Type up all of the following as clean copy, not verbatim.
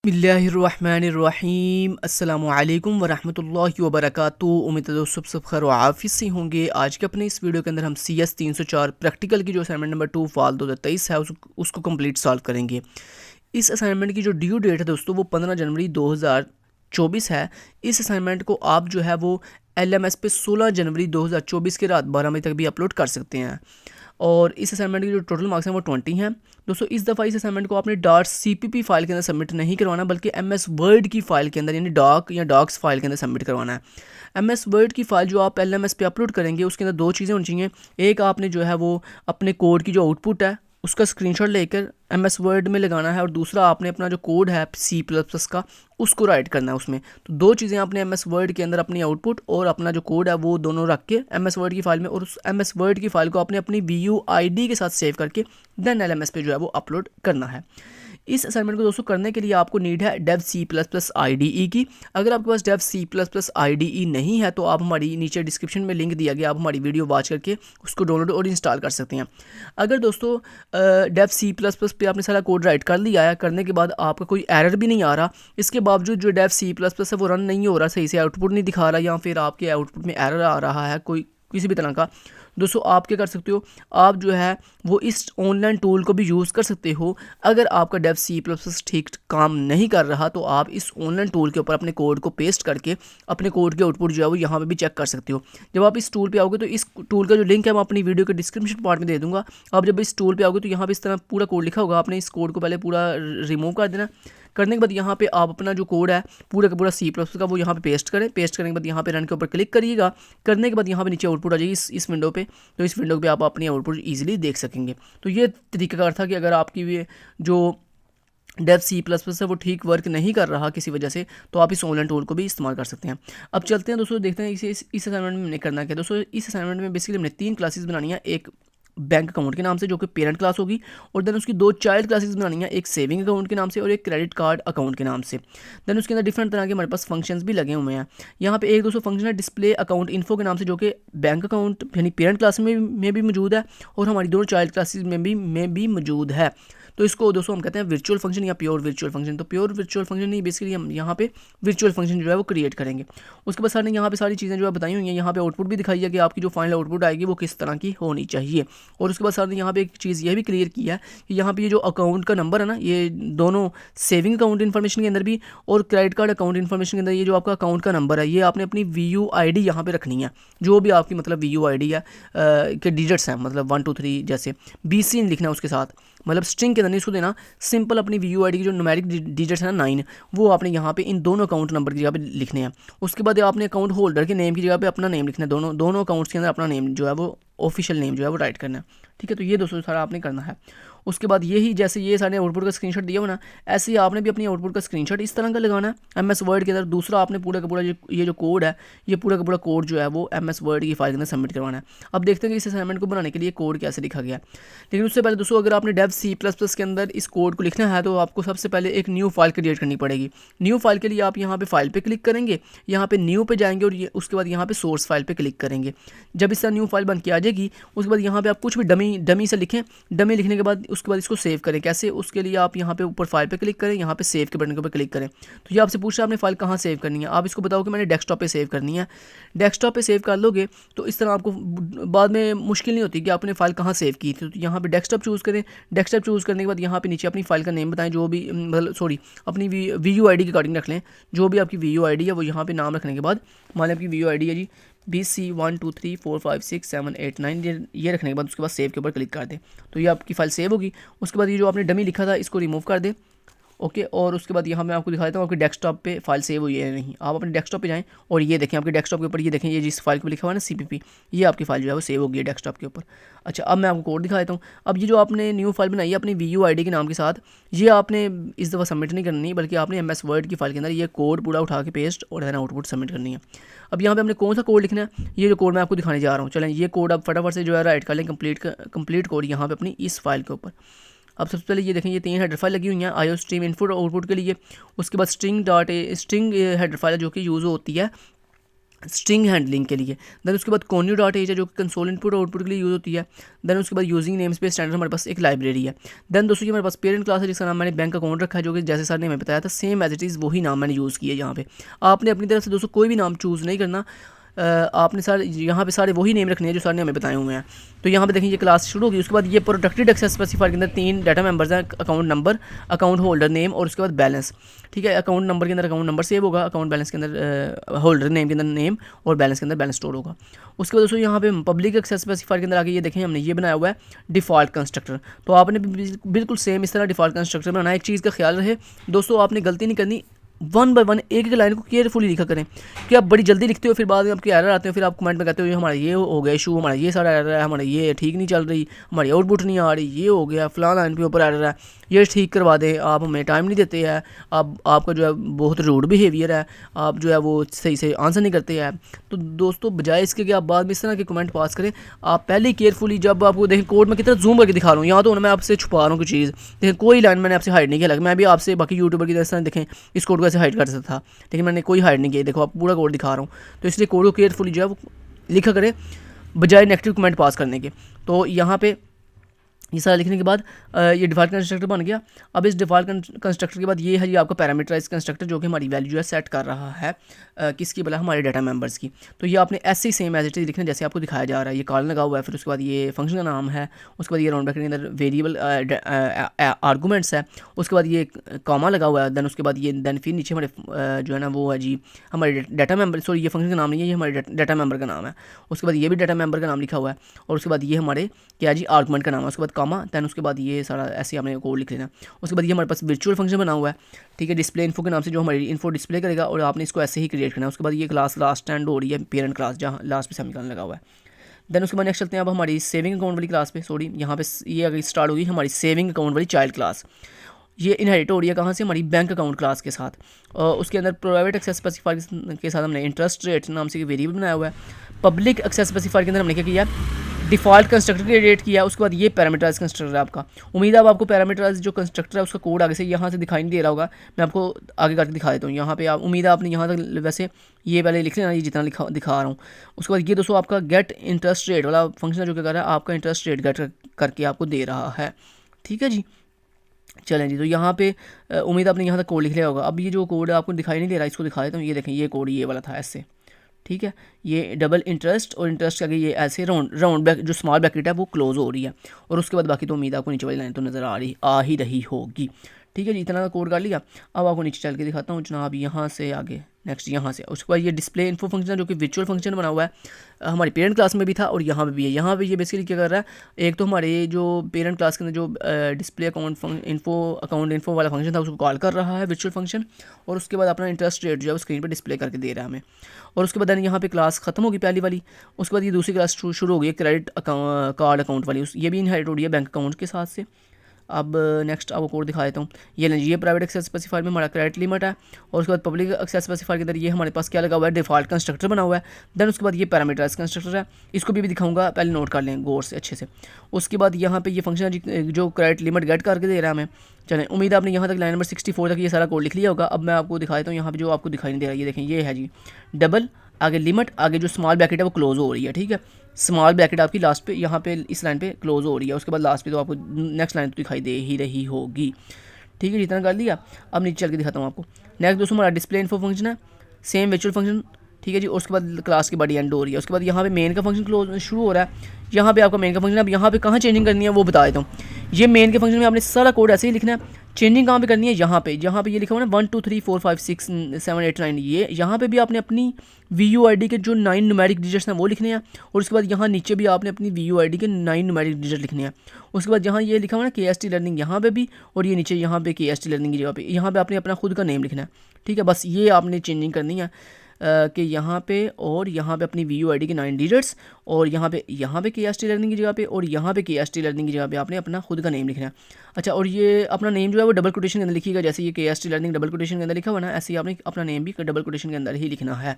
बिस्मिल्लाहिर्रहमानिर्रहीम अस्सलामुअलैकुम वरहमतुल्लाहि वबरकातुहू। उम्मीद है दोस्तों सब खैर आफिस से होंगे। आज के अपने इस वीडियो के अंदर हम CS 304 प्रैक्टिकल की जो असाइनमेंट नंबर 2 फाल 2023 है उसको कंप्लीट सॉल्व करेंगे। इस असाइनमेंट की जो ड्यू डेट है दोस्तों वो 15 जनवरी 2024 है। इस असाइनमेंट को आप जो है वो LMS पे 16 जनवरी 2024 के रात 12 बजे तक भी अपलोड कर सकते हैं। और इस असाइनमेंट की जो टोटल मार्क्स हैं वो 20 हैं। दोस्तों इस दफ़ा इस असाइनमेंट को आपने .cpp फाइल के अंदर सबमिट नहीं करवाना बल्कि MS वर्ड की फ़ाइल के अंदर यानी डॉक या डॉक्स फाइल के अंदर सबमिट करवाना है। MS वर्ड की फ़ाइल जो आप LMS पे अपलोड करेंगे उसके अंदर दो चीज़ें होनी चाहिए। एक आपने जो है वो अपने कोड की जो आउटपुट है उसका स्क्रीनशॉट लेकर MS वर्ड में लगाना है और दूसरा आपने अपना जो कोड है C++ का उसको राइट करना है उसमें। तो दो चीज़ें आपने MS वर्ड के अंदर अपनी आउटपुट और अपना जो कोड है वो दोनों रख के MS वर्ड की फ़ाइल में और उस MS वर्ड की फ़ाइल को आपने अपनी VUID के साथ सेव करके देन LMS पे जो है वो अपलोड करना है। इस असाइनमेंट को दोस्तों करने के लिए आपको नीड है डेव C++ IDE की। अगर आपके पास डेव C++ IDE नहीं है तो आप हमारी नीचे डिस्क्रिप्शन में लिंक दिया गया, आप हमारी वीडियो वॉच करके उसको डाउनलोड और इंस्टॉल कर सकते हैं। अगर दोस्तों डेव C++ पे आपने सारा कोड राइट कर लिया है, करने के बाद आपका कोई एरर भी नहीं आ रहा, इसके बावजूद जो डेव C++ है वो रन नहीं हो रहा, सही से आउटपुट नहीं दिखा रहा या फिर आपके आउटपुट में एरर आ रहा है कोई किसी भी तरह का, दोस्तों आप क्या कर सकते हो, आप जो है वो इस ऑनलाइन टूल को भी यूज़ कर सकते हो। अगर आपका डेव C++ ठीक काम नहीं कर रहा तो आप इस ऑनलाइन टूल के ऊपर अपने कोड को पेस्ट करके अपने कोड के आउटपुट जो है वो यहाँ पे भी चेक कर सकते हो। जब आप इस टूल पे आओगे तो इस टूल का जो लिंक है मैं अपनी वीडियो के डिस्क्रिप्शन पार्ट में दे दूँगा। आप जब इस टूल पर आओगे तो यहाँ पर इस तरह पूरा कोड लिखा होगा, आपने इस कोड को पहले पूरा रिमूव कर देना। करने के बाद यहाँ पे आप अपना जो कोड है पूरा का पूरा C++ का वो यहाँ पे पेस्ट करें। पेस्ट करने के बाद यहाँ पे रन के ऊपर क्लिक करिएगा। करने के बाद यहाँ पे नीचे आउटपुट आ जाएगी इस विंडो पे, तो इस विंडो पे आप अपनी आउटपुट ईजिली देख सकेंगे। तो ये तरीकाकार था कि अगर आपकी जो डेव C++ है वो ठीक वर्क नहीं कर रहा किसी वजह से तो आप इस ऑनलाइन टूल को भी इस्तेमाल कर सकते हैं। अब चलते हैं दोस्तों, देखते हैं इस असाइनमेंट में हमने करना क्या। दोस्तों इस असाइनमेंट में बेसिकली हमने 3 क्लासेस बनानी है, एक बैंक अकाउंट के नाम से जो कि पेरेंट क्लास होगी और देन उसकी 2 चाइल्ड क्लासेस बनानी है, एक सेविंग अकाउंट के नाम से और एक क्रेडिट कार्ड अकाउंट के नाम से। देन उसके अंदर डिफरेंट तरह के हमारे पास फंक्शंस भी लगे हुए हैं। यहाँ पे एक दोस्तों फंक्शन है डिस्प्ले अकाउंट इन्फो के नाम से जो कि बैंक अकाउंट यानी पेरेंट क्लास में भी मौजूद है और हमारी दोनों चाइल्ड क्लासेस में भी मौजूद है। तो इसको दोस्तों हम कहते हैं वर्चुअल फंक्शन या प्योर वर्चुअल फंक्शन। तो प्योर वर्चुअल फंक्शन नहीं, बेसिकली हम यहाँ पे वर्चुअल फंक्शन जो है वो क्रिएट करेंगे। उसके बाद सर ने यहाँ पे सारी चीज़ें जो है बताई हुई हैं, यहाँ पे आउटपुट भी दिखाई है कि आपकी जो फाइनल आउटपुट आएगी वो किस तरह की होनी चाहिए। और उसके बाद सर ने यहाँ पे एक चीज़ ये भी क्लियर किया है कि यहाँ पे ये जो अकाउंट का नंबर है ना, ये दोनों सेविंग अकाउंट इन्फॉर्मेशन के अंदर भी और क्रेडिट कार्ड अकाउंट इन्फॉर्मेशन के अंदर ये जो आपका अकाउंट का नंबर है ये आपने अपनी VUID यहाँ पे रखनी है। जो भी आपकी मतलब VUID है के डिजिट्स हैं, मतलब 1 2 3 जैसे BC लिखना है उसके साथ, मतलब स्ट्रिंग के अंदर नहीं इसको देना, सिंपल अपनी VUID की जो न्यूमेरिक डिजिट्स है ना 9 वो आपने यहाँ पे इन दोनों अकाउंट नंबर की जगह पे लिखने हैं। उसके बाद आपने अकाउंट होल्डर के नेम की जगह पे अपना नेम लिखना है, दोनों अकाउंट्स के अंदर अपना नेम जो है वो ऑफिशियल नेम जो है वो राइट करना है। ठीक है, तो ये दोस्तों सारा आपने करना है। उसके बाद यही जैसे ये सारे आउटपुट का स्क्रीनशॉट दिया हो ना, ऐसे ही आपने भी अपनी आउटपुट का स्क्रीनशॉट इस तरह का लगाना है MS वर्ड के अंदर। दूसरा आपने पूरा का पूरा ये जो कोड है ये पूरा का पूरा कोड जो है वो MS वर्ड की फाइल के अंदर सबमिट करवाना है। अब देखते हैं कि इस असाइनमेंट को बनाने के लिए कोड कैसे लिखा गया है। लेकिन उससे पहले दोस्तों अगर आपने डेव C++ के अंदर इस कोड को लिखना है तो आपको सबसे पहले एक न्यू फाइल क्रिएट करनी पड़ेगी। न्यू फाइल के लिए आप यहाँ पे फाइल पे क्लिक करेंगे, यहाँ पे न्यू पे जाएंगे और उसके बाद यहाँ पे सोर्स फाइल पे क्लिक करेंगे। जब इस तरह न्यू फाइल बन के आ जाएगी उसके बाद यहाँ पे आप कुछ भी डमी से लिखें। डमी लिखने के बाद उसके बाद इसको सेव करें। कैसे, उसके लिए आप यहाँ पे ऊपर फाइल पे क्लिक करें, यहाँ पे सेव के बटन के ऊपर क्लिक करें। तो ये आपसे पूछ रहा है आपने फाइल कहाँ सेव करनी है, आप इसको बताओ कि मैंने डेस्कटॉप पे सेव करनी है। डेस्कटॉप पे सेव कर लोगे तो इस तरह आपको बाद में मुश्किल नहीं होती कि आपने फाइल कहाँ सेव की थी। तो यहाँ पे डेस्कटॉप चूज़ करें। डेस्कटॉप चूज़ करने के बाद यहाँ पे नीचे अपनी फाइल का नेम बताएं, जो भी मतलब सॉरी अपनी VUID के अकॉर्डिंग रख लें। जो भी आपकी VUID है वो यहाँ पे नाम रखने के बाद मान लें आपकी VUID है जी BC 1 2 3 4 5 6 7 8 9, ये रखने के बाद उसके बाद सेव के ऊपर क्लिक कर दें तो ये आपकी फाइल सेव होगी। उसके बाद ये जो आपने डमी लिखा था इसको रिमूव कर दें। ओके, और उसके बाद यहाँ मैं आपको दिखा देता हूँ आपके डेस्कटॉप पे फाइल सेव हुई है नहीं। आप अपने डेस्कटॉप पे जाएं और ये देखें आपके डेस्कटॉप के ऊपर, ये देखें ये जिस फाइल के ऊपर लिखा हुआ है ना CPP, ये आपकी फाइल जो है वो सेव होगी डेस्कटॉप के ऊपर। अच्छा, अब मैं आपको कोड दिखा देता हूँ। अब ये जो आपने न्यू फाइल बनाई है अपनी VUID के नाम के साथ, ये आपने इस दफ़ा सबमिट नहीं करनी बल्कि आपने MS वर्ड की फाइल के अंदर ये कोड पूरा उठा के पेस्ट और देन आउटपुट सबमिट करनी है। अब यहाँ पे हमने कौन सा कोड लिखना है, ये जो कोड मैं आपको दिखाने जा रहा हूँ। चलें ये कोड अब फटाफट से जो है राइट कर लें, कंप्लीट कोड यहाँ पे अपनी इस फाइल के ऊपर। अब सबसे पहले ये देखें ये 3 हेडर फाइल लगी हुई हैं IO स्ट्रीम इनपुट और आउटपुट के लिए। उसके बाद स्ट्रिंग हेडर फाइल जो कि यूज़ होती है स्ट्रिंग हैंडलिंग के लिए। देन उसके बाद कोन्यू डॉट एच है जो कि कंसोल इनपुट और आउटपुट के लिए यूज़ होती है। देन उसके बाद यूजिंग नेम स्पेस स्टैंडर्ड हमारे पास एक लाइब्रेरी है। देन दोस्तों ये हमारे पास पेरेंट क्लास है जिसका नाम मैंने बैंक अकाउंट रखा है, जो कि जैसे सर ने हमें बताया था सेम एज इट इज़ वही नाम मैंने यूज़ किया है यहाँ पे। आपने अपनी तरफ से दोस्तों कोई भी नाम चूज़ नहीं करना, आपने सारे यहाँ पे सारे वही नेम रखने हैं जो सर ने हमें बताए हुए हैं। तो यहाँ पे देखिए ये क्लास शुरू होगी। उसके बाद ये प्रोटेक्टेड एक्सेस स्पेसिफायर के अंदर 3 डाटा मेंबर्स हैं, account number, account holder name और उसके बाद बैलेंस। ठीक है, अकाउंट नंबर के अंदर अकाउंट नंबर सेव होगा, अकाउंट बैलेंस के अंदर होल्डर नेम के अंदर नेम और बैलेंस के अंदर बैलेंस स्टोर होगा। उसके बाद दोस्तों यहाँ पे पब्लिक एक्सेस स्पेसिफायर के अंदर आगे ये देखें हमने ये बनाया हुआ है डिफ़ॉल्ट कंस्ट्रक्टर। तो आपने बिल्कुल सेम इस तरह डिफ़ॉल्ट कंस्ट्रक्टर बनाना है। एक चीज़ का ख्याल रहे दोस्तों, आपने गलती नहीं करनी, 1 बाय 1 एक एक लाइन को केयरफुली लिखा करें, कि आप बड़ी जल्दी लिखते हो फिर बाद में आपके एरर आते हैं, फिर आप कमेंट में कहते हो हमारा ये हो गया इशू, हमारा ये सारा एरर है, हमारा ये ठीक नहीं चल रही, हमारी आउटपुट नहीं आ रही, ये हो गया फलां लाइन पे ऊपर एरर है, ये ठीक करवा दें, आप हमें टाइम नहीं देते हैं, आपका जो है बहुत रूड बिहेवियर है, आप जो है वो सही से आंसर नहीं करते हैं। तो दोस्तों बजाय इसके कि आप बाद में इस तरह के कमेंट पास करें, आप पहले ही केयरफुली, जब आपको देखें कोड में कितना जूम करके दिखा रहा हूँ, यहाँ तो मैं आपसे छुपा रहा हूँ कोई चीज़, देखें कोई लाइन मैंने आपसे हाइड नहीं किया, मैं भी आपसे बाकी यूट्यूबर की तरह देखें इस कोड को ऐसे हाइड कर सकता था, लेकिन मैंने कोई हाइड नहीं किया। देखो आप पूरा कोड दिखा रहा हूँ, तो इसलिए कोड को केयरफुली जो है वो लिखा करें बजाय नेगेटिव कमेंट पास करने के। तो यहाँ पे ये सारा लिखने के बाद ये डिफ़ॉल्ट कंस्ट्रक्टर बन गया। अब इस डिफ़ॉल्ट कंस्ट्रक्टर के बाद ये है जी आपका पैरामीटराइज कंस्ट्रक्टर, जो कि हमारी वैल्यू जो है सेट कर रहा है किसकी भला, हमारे डाटा मेंबर्स की। तो ये आपने ऐसे ही सेम एज इट इज़ लिखना जैसे आपको दिखाया जा रहा है। ये कॉल लगा हुआ है, फिर उसके बाद ये फंक्शन का नाम है, उसके बाद ये राउंड ब्रैकेट के अंदर वेरिएबल आर्गूमेंट्स है, उसके बाद ये कॉमा लगा हुआ है, देन उसके बाद ये देन फिर नीचे हमारे जो है ना वो है जी हमारे डाटा मेंबर, सॉरी ये फंक्शन का नाम नहीं है, ये हमारे डाटा मेंबर का नाम है। उसके बाद ये भी डाटा मेंबर का नाम लिखा हुआ है, और उसके बाद ये हमारे क्या जी आर्गूमेंट का नाम है, उसके बाद कॉमा, देन उसके बाद ये सारा ऐसे आपने कोड लिख लेना। उसके बाद ये हमारे पास वर्चुअल फंक्शन बना हुआ है, ठीक है, डिस्प्ले इन्फो के नाम से, जो हमारी इन्फो डिस्प्ले करेगा, और आपने इसको ऐसे ही क्रिएट करना है। उसके बाद ये क्लास लास्ट स्टैंड हो रही है पेरेंट क्लास, जहाँ लास्ट पे सेमीकोलन लगा हुआ है। देन उसके बाद नेक्स्ट चलते हैं अब हमारी सेविंग अकाउंट वाली क्लास पे। सॉरी यहाँ पे ये अगर स्टार्ट होगी हमारी सेविंग अकाउंट वाली चाइल्ड क्लास। ये इनहेरिट हो रही है कहाँ से, हमारी बैंक अकाउंट क्लास के साथ। उसके अंदर प्राइवेट एक्सेस स्पेसिफायर के साथ हमने इंटरेस्ट रेट नाम से वेरिएबल बनाया हुआ है। पब्लिक एक्सेस स्पेसिफायर के अंदर हमने क्या किया, डिफ़ॉल्ट कंस्ट्रक्टर क्रिएट किया। उसके बाद ये पैरामीटराइज कंस्ट्रक्टर है आपका। उम्मीद है अब आपको पैरामीटराइज जो कंस्ट्रक्टर है उसका कोड आगे से यहाँ से दिखाई नहीं दे रहा होगा, मैं आपको आगे करके दिखा देता हूँ। यहाँ पे आप उम्मीद है आपने यहाँ तक वैसे ये पहले लिख लेना, ये जितना दिखा रहा हूँ। उसके बाद ये दोस्तों आपका गेट इंटरेस्ट रेट वाला फंक्शन जो क्या कर रहा है, आपका इंटरेस्ट रेट गेट करके आपको दे रहा है। ठीक है जी, चलें जी। तो यहाँ पे उम्मीद आपने यहाँ तक कोड लिख लिया होगा। अब ये जो कोड आपको दिखाई नहीं दे रहा, इसको दिखा देता हूँ। ये देखें ये कोड ये वाला था ऐसे, ठीक है, ये डबल इंटरेस्ट और इंटरेस्ट के आगे ये ऐसे राउंड बैक जो स्मॉल ब्रैकेट है वो क्लोज हो रही है, और उसके बाद बाकी तो उम्मीद आपको नीचे वाली लाइन तो नज़र आ ही रही होगी। ठीक है जी, इतना कोड कर लिया। अब आपको नीचे चल के दिखाता हूँ जनाब, यहाँ से आगे नेक्स्ट यहाँ से। उसके बाद ये डिस्प्ले इन्फो फंक्शन जो कि वर्चुअल फंक्शन बना हुआ है, हमारी पेरेंट क्लास में भी था और यहाँ पे भी है। यहाँ पे ये बेसिकली क्या कर रहा है, एक तो हमारे जो पेरेंट क्लास के अंदर जो डिस्प्ले अकाउंट इन्फो वाला फंक्शन था उसको कॉल कर रहा है वर्चुअल फंक्शन, और उसके बाद अपना इंटरेस्ट रेट जो है वो स्क्रीन पर डिस्प्ले करके दे रहा है हमें। और उसके बाद यहाँ पे क्लास खत्म होगी पहली वाली। उसके बाद ये दूसरी क्लास शुरू हो गई क्रेडिट कार्ड अकाउंट वाली, ये भी इनहेरिट हो रही है बैंक अकाउंट के साथ से। अब नेक्स्ट आपको कोड दिखा देता हूँ। ये प्राइवेट एक्सेस स्पेसिफायर में हमारा क्रेडिट लिमिट है, और उसके बाद पब्लिक एक्सेस स्पेसिफायर के अंदर ये हमारे पास क्या लगा हुआ है, डिफ़ॉल्ट कंस्ट्रक्टर बना हुआ है। देन उसके बाद ये पैरामीटराइज कंस्ट्रक्टर है, इसको भी दिखाऊंगा, पहले नोट कर लें गौर से अच्छे से। उसके बाद यहाँ पे ये फंक्शन जो क्रेडिट लिमिट गेट करके दे रहा है हमें। चलें, उम्मीद है आपने यहाँ तक लाइन नंबर 64 तक ये सारा कोड लिख लिया होगा। अब मैं आपको दिखा देता हूँ यहाँ पे जो आपको दिखाई नहीं दे रहा है, ये देखें ये है जी डबल, आगे लिमिट, आगे जो स्मॉल ब्रैकेट है वो क्लोज हो रही है। ठीक है, स्मॉल ब्रैकेट आपकी लास्ट पे यहाँ पे इस लाइन पे क्लोज हो रही है, उसके बाद लास्ट पे तो आपको नेक्स्ट लाइन तो दिखाई दे ही रही होगी। ठीक है, जितना कर लिया। अब नीचे चल के दिखाता हूँ आपको। नेक्स्ट दोस्तों हमारा डिस्प्ले इन्फो फंक्शन है, सेम वर्चुअल फंक्शन। ठीक है जी, उसके बाद क्लास की बॉडी एंड हो रही है। उसके बाद यहाँ पे मेन का फंक्शन क्लोज शुरू हो रहा है। यहाँ पे आपका मेन का फंक्शन, अब यहाँ पे कहाँ चेंजिंग करनी है वो बता देता हूँ। ये मेन के फंक्शन में आपने सारा कोड ऐसे ही लिखना है। चेंजिंग कहाँ पे करनी है, यहाँ पे ये लिखा हुआ है 1 2 3 4 5 6 7 8 9, ये यहाँ पे भी आपने अपनी VUID के जो 9 न्यूमेरिक डिजिट्स हैं वो लिखने हैं, और उसके बाद यहाँ नीचे भी आपने अपनी VUID के 9 न्यूमेरिक डिजिट लिखने हैं। उसके बाद यहाँ ये लिखा हुआ है KST लर्निंग यहाँ पे भी, और ये नीचे यहाँ पे KST लर्निंग की जगह पे यहाँ पे आपने अपना खुद का नेम लिखना है। ठीक है, बस ये आपने चेंजिंग करनी है कि यहाँ पे और यहाँ पे अपनी VUID के 9 डिजिट्स, और यहाँ पे KST लर्निंग की जगह पे और यहाँ पे KST लर्निंग की जगह पे आपने अपना खुद का नेम लिखना है। अच्छा, और ये अपना नेम जो है वो डबल कोटेशन के अंदर लिखिएगा, जैसे ये KST लर्निंग डबल कोटेशन के अंदर लिखा हुआ ना, ऐसे ही आपने अपना नेम भी डबल कोटेशन के अंदर ही लिखना है।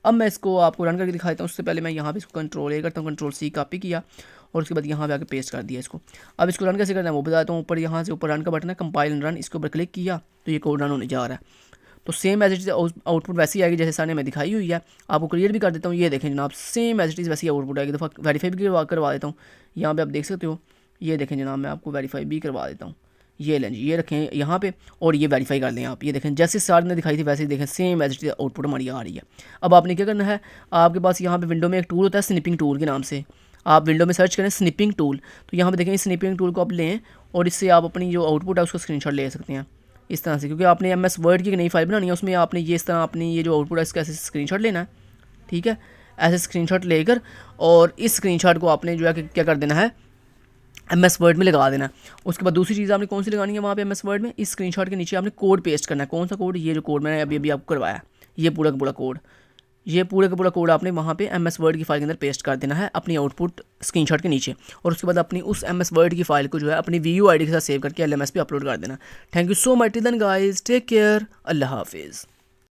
अब मैं इसको आपको रन करके दिखा देता हूँ। उससे पहले मैं यहाँ पे इसको Ctrl+A करता हूँ, Ctrl+C कॉपी किया और उसके बाद यहाँ पे आके पेस्ट कर दिया इसको। अब इसको रन कैसे करना है वो बताता हूँ। ऊपर यहाँ से ऊपर रन का बटन है, कंपाइल एंड रन, इसके ऊपर क्लिक किया तो ये कोड रन होने जा रहा है। तो same as it is output वैसी आएगी जैसे सामने मैं दिखाई हुई है। आपको क्लियर भी कर देता हूँ, ये देखें जनाब, सेम एज इट इज़ वैसी आउटपुट आएगी। दफ़ा वेरीफाई भी करवा देता हूँ, यहाँ पे आप देख सकते हो। ये देखें जनाब, मैं आपको वेरीफाई भी करवा देता हूँ। ये लें जी, ये रखें यहाँ पे और ये वेरीफाई कर लें आप। ये देखें जैसे स्टार्ट ने दिखाई थी वैसे ही देखें same as it is output हमारी आ रही है। अब आपने क्या करना है, आपके पास यहाँ पे विंडो में एक टूल होता है स्निपिंग टूल के नाम से, आप विंडो में सर्च करें स्निपिंग टूल, तो यहाँ पे देखें स्निपिंग टूल को आप लें और इससे आप अपनी जो आउटपुट है उसका स्क्रीनशॉट ले सकते हैं इस तरह से, क्योंकि आपने MS वर्ड की नई फाइल बनानी है, उसमें आपने ये इस तरह अपनी ये जो आउटपुट है इसका ऐसे स्क्रीनशॉट लेना है, ठीक है। ऐसे स्क्रीनशॉट लेकर और इस स्क्रीनशॉट को आपने जो है क्या कर देना है, MS वर्ड में लगा देना। उसके बाद दूसरी चीज़ आपने कौन सी लगानी है वहाँ पे MS वर्ड में, इस स्क्रीनशॉट के नीचे आपने कोड पेस्ट करना है। कौन सा कोड, ये जो कोड मैंने अभी आपको करवाया, ये पूरा का पूरा कोड, ये पूरा का पूरा कोड आपने वहाँ पे MS वर्ड की फाइल के अंदर पेस्ट कर देना है अपनी आउटपुट स्क्रीनशॉट के नीचे। और उसके बाद अपनी उस MS वर्ड की फाइल को जो है अपनी VUID के साथ सेव करके LMS पे अपलोड कर देना। Thank you so much, till then guys, take care, अल्लाह हाफिज़।